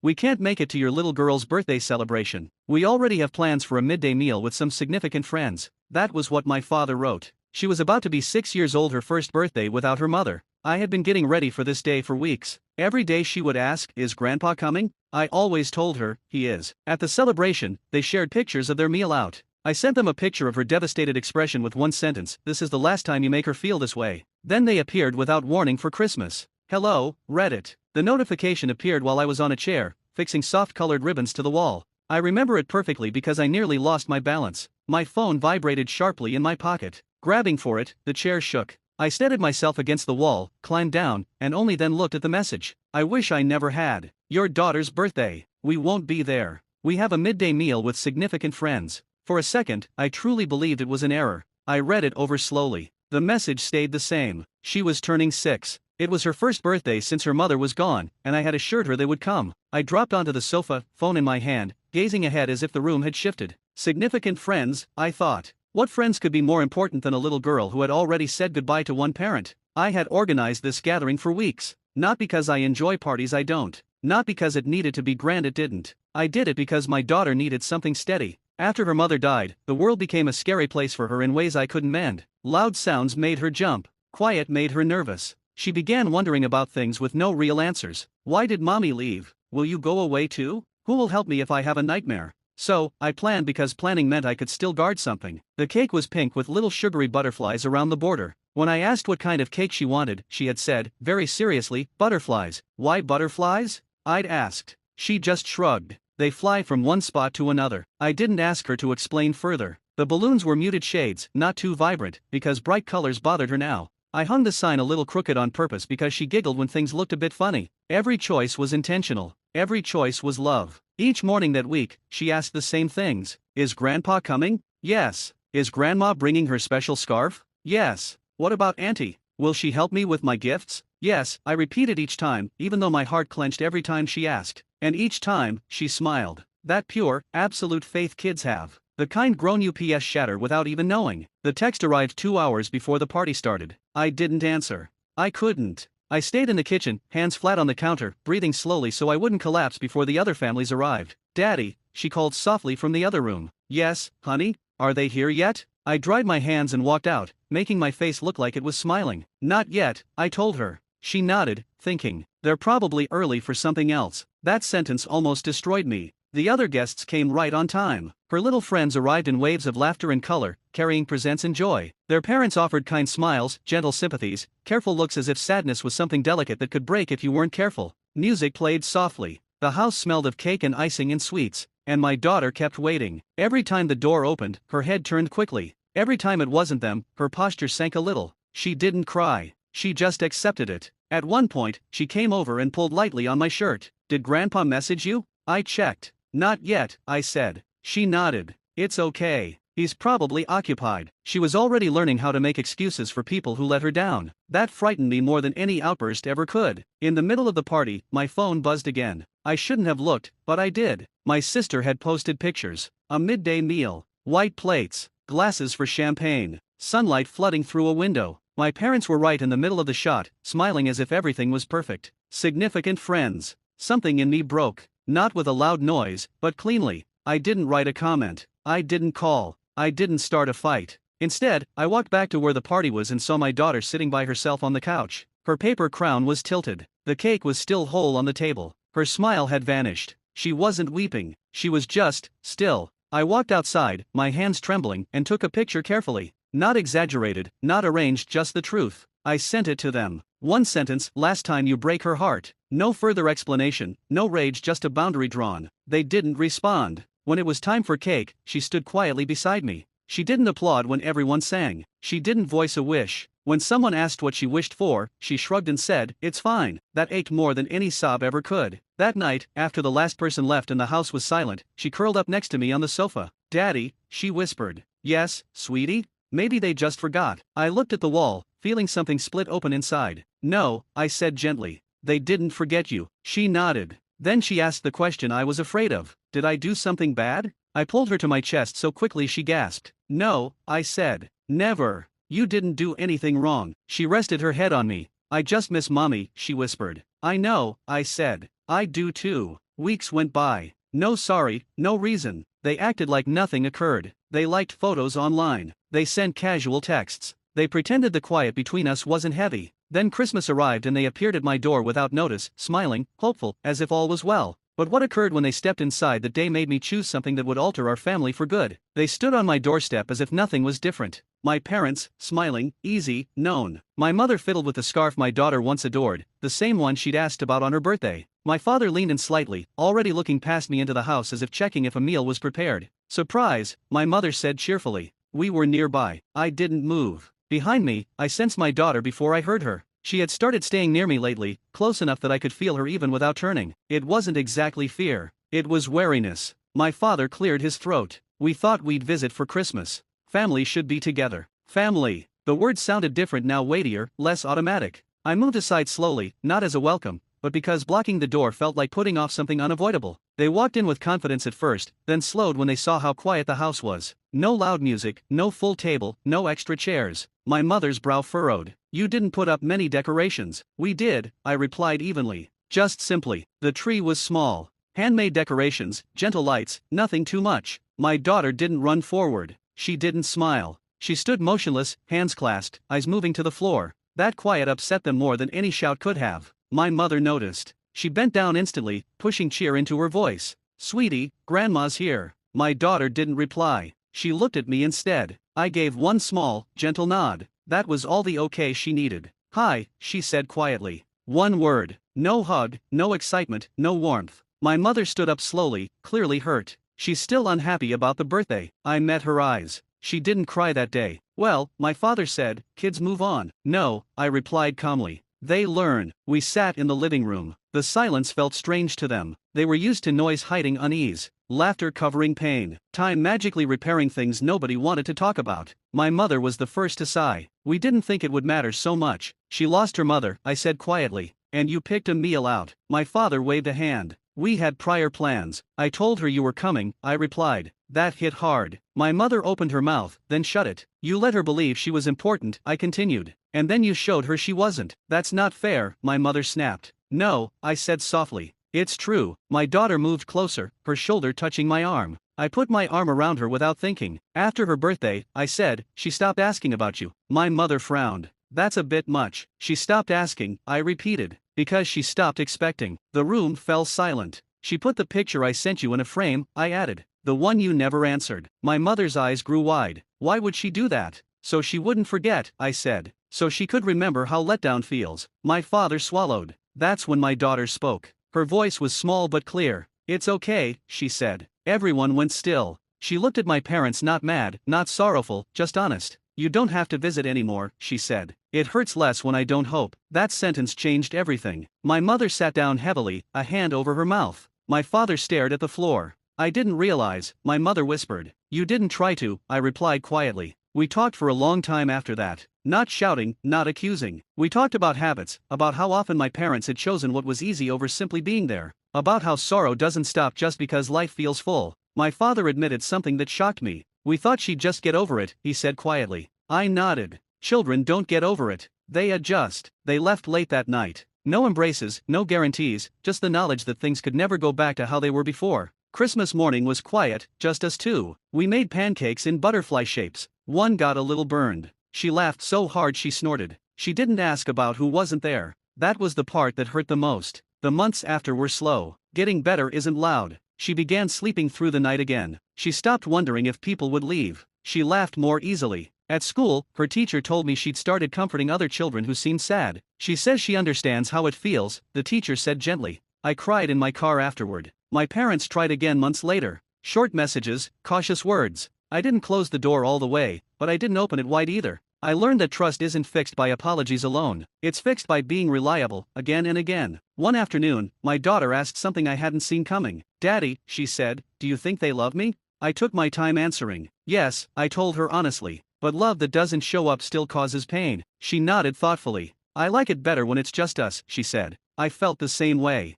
We can't make it to your little girl's birthday celebration. We already have plans for a midday meal with some significant friends. That was what my father wrote. She was about to be 6 years old, her first birthday without her mother. I had been getting ready for this day for weeks. Every day she would ask, "Is Grandpa coming?" I always told her, "He is." At the celebration, they shared pictures of their meal out. I sent them a picture of her devastated expression with one sentence: "This is the last time you make her feel this way." Then they appeared without warning for Christmas. Hello, Reddit. The notification appeared while I was on a chair, fixing soft-colored ribbons to the wall. I remember it perfectly because I nearly lost my balance. My phone vibrated sharply in my pocket. Grabbing for it, the chair shook. I steadied myself against the wall, climbed down, and only then looked at the message. I wish I never had. Your daughter's birthday. We won't be there. We have a midday meal with significant friends. For a second, I truly believed it was an error. I read it over slowly. The message stayed the same. She was turning 6. It was her first birthday since her mother was gone, and I had assured her they would come. I dropped onto the sofa, phone in my hand, gazing ahead as if the room had shifted. Significant friends, I thought. What friends could be more important than a little girl who had already said goodbye to one parent? I had organized this gathering for weeks. Not because I enjoy parties, I don't. Not because it needed to be grand, it didn't. I did it because my daughter needed something steady. After her mother died, the world became a scary place for her in ways I couldn't mend. Loud sounds made her jump. Quiet made her nervous. She began wondering about things with no real answers. Why did mommy leave? Will you go away too? Who will help me if I have a nightmare? So, I planned because planning meant I could still guard something. The cake was pink with little sugary butterflies around the border. When I asked what kind of cake she wanted, she had said, very seriously, "Butterflies." Why butterflies? I'd asked. She just shrugged. They fly from one spot to another. I didn't ask her to explain further. The balloons were muted shades, not too vibrant, because bright colors bothered her now. I hung the sign a little crooked on purpose because she giggled when things looked a bit funny. Every choice was intentional. Every choice was love. Each morning that week, she asked the same things. Is Grandpa coming? Yes. Is Grandma bringing her special scarf? Yes. What about Auntie? Will she help me with my gifts? Yes, I repeated each time, even though my heart clenched every time she asked. And each time, she smiled. That pure, absolute faith kids have. The kind grown UPS shatter without even knowing. The text arrived 2 hours before the party started. I didn't answer. I couldn't. I stayed in the kitchen, hands flat on the counter, breathing slowly so I wouldn't collapse before the other families arrived. "Daddy," she called softly from the other room. "Yes, honey? Are they here yet?" I dried my hands and walked out, making my face look like it was smiling. "Not yet," I told her. She nodded, thinking, "They're probably early for something else." That sentence almost destroyed me. The other guests came right on time. Her little friends arrived in waves of laughter and color, carrying presents and joy. Their parents offered kind smiles, gentle sympathies, careful looks as if sadness was something delicate that could break if you weren't careful. Music played softly. The house smelled of cake and icing and sweets, and my daughter kept waiting. Every time the door opened, her head turned quickly. Every time it wasn't them, her posture sank a little. She didn't cry. She just accepted it. At one point, she came over and pulled lightly on my shirt. "Did Grandpa message you?" I checked. "Not yet," I said. She nodded. "It's okay. He's probably occupied." She was already learning how to make excuses for people who let her down. That frightened me more than any outburst ever could. In the middle of the party, my phone buzzed again. I shouldn't have looked, but I did. My sister had posted pictures. A midday meal. White plates. Glasses for champagne. Sunlight flooding through a window. My parents were right in the middle of the shot, smiling as if everything was perfect. Significant friends. Something in me broke. Not with a loud noise, but cleanly. I didn't write a comment. I didn't call. I didn't start a fight. Instead, I walked back to where the party was and saw my daughter sitting by herself on the couch. Her paper crown was tilted. The cake was still whole on the table. Her smile had vanished. She wasn't weeping. She was just still. I walked outside, my hands trembling, and took a picture carefully. Not exaggerated, not arranged, just the truth. I sent it to them. One sentence: "Last time you break her heart." No further explanation, no rage, just a boundary drawn. They didn't respond. When it was time for cake, she stood quietly beside me. She didn't applaud when everyone sang. She didn't voice a wish. When someone asked what she wished for, she shrugged and said, "It's fine." That ached more than any sob ever could. That night, after the last person left and the house was silent, she curled up next to me on the sofa. "Daddy," she whispered. "Yes, sweetie?" Maybe they just forgot. I looked at the wall, feeling something split open inside. "No," I said gently. "They didn't forget you." She nodded. Then she asked the question I was afraid of. "Did I do something bad?" I pulled her to my chest so quickly she gasped. "No," I said. "Never. You didn't do anything wrong." She rested her head on me. "I just miss Mommy," she whispered. "I know," I said. "I do too." Weeks went by. No sorry, no reason. They acted like nothing occurred. They liked photos online. They sent casual texts. They pretended the quiet between us wasn't heavy. Then Christmas arrived and they appeared at my door without notice, smiling, hopeful, as if all was well. But what occurred when they stepped inside that day made me choose something that would alter our family for good. They stood on my doorstep as if nothing was different. My parents, smiling, easy, known. My mother fiddled with the scarf my daughter once adored, the same one she'd asked about on her birthday. My father leaned in slightly, already looking past me into the house as if checking if a meal was prepared. Surprise, my mother said cheerfully. We were nearby. I didn't move. Behind me, I sensed my daughter before I heard her. She had started staying near me lately, close enough that I could feel her even without turning. It wasn't exactly fear. It was wariness. My father cleared his throat. We thought we'd visit for Christmas. Family should be together. Family. The word sounded different now, weightier, less automatic. I moved aside slowly, not as a welcome, but because blocking the door felt like putting off something unavoidable. They walked in with confidence at first, then slowed when they saw how quiet the house was. No loud music, no full table, no extra chairs. My mother's brow furrowed. You didn't put up many decorations. We did, I replied evenly. Just simply. The tree was small. Handmade decorations, gentle lights, nothing too much. My daughter didn't run forward. She didn't smile. She stood motionless, hands clasped, eyes moving to the floor. That quiet upset them more than any shout could have. My mother noticed. She bent down instantly, pushing cheer into her voice. Sweetie, Grandma's here. My daughter didn't reply. She looked at me instead. I gave one small, gentle nod. That was all the okay she needed. Hi, she said quietly. One word. No hug, no excitement, no warmth. My mother stood up slowly, clearly hurt. She's still unhappy about the birthday. I met her eyes. She didn't cry that day. Well, my father said, kids move on. No, I replied calmly. They learn. We sat in the living room. The silence felt strange to them. They were used to noise hiding unease, laughter covering pain, time magically repairing things nobody wanted to talk about. My mother was the first to sigh. We didn't think it would matter so much. She lost her mother, I said quietly. And you picked a meal out. My father waved a hand. We had prior plans. I told her you were coming, I replied. That hit hard. My mother opened her mouth, then shut it. You let her believe she was important, I continued. And then you showed her she wasn't. That's not fair, my mother snapped. No, I said softly. It's true. My daughter moved closer, her shoulder touching my arm. I put my arm around her without thinking. After her birthday, I said, she stopped asking about you. My mother frowned. That's a bit much. She stopped asking, I repeated. Because she stopped expecting. The room fell silent. She put the picture I sent you in a frame, I added. The one you never answered. My mother's eyes grew wide. Why would she do that? So she wouldn't forget, I said. So she could remember how letdown feels. My father swallowed. That's when my daughter spoke. Her voice was small but clear. It's okay, she said. Everyone went still. She looked at my parents, not mad, not sorrowful, just honest. You don't have to visit anymore, she said. It hurts less when I don't hope. That sentence changed everything. My mother sat down heavily, a hand over her mouth. My father stared at the floor. I didn't realize, my mother whispered. You didn't try to, I replied quietly. We talked for a long time after that. Not shouting, not accusing. We talked about habits, about how often my parents had chosen what was easy over simply being there. About how sorrow doesn't stop just because life feels full. My father admitted something that shocked me. We thought she'd just get over it, he said quietly. I nodded. Children don't get over it. They adjust. They left late that night. No embraces, no guarantees, just the knowledge that things could never go back to how they were before. Christmas morning was quiet, just us two. We made pancakes in butterfly shapes. One got a little burned. She laughed so hard she snorted. She didn't ask about who wasn't there. That was the part that hurt the most. The months after were slow. Getting better isn't loud. She began sleeping through the night again. She stopped wondering if people would leave. She laughed more easily. At school, her teacher told me she'd started comforting other children who seemed sad. She says she understands how it feels, the teacher said gently. I cried in my car afterward. My parents tried again months later. Short messages, cautious words. I didn't close the door all the way, but I didn't open it wide either. I learned that trust isn't fixed by apologies alone. It's fixed by being reliable, again and again. One afternoon, my daughter asked something I hadn't seen coming. Daddy, she said, do you think they love me? I took my time answering. Yes, I told her honestly. But love that doesn't show up still causes pain. She nodded thoughtfully. I like it better when it's just us, she said. I felt the same way.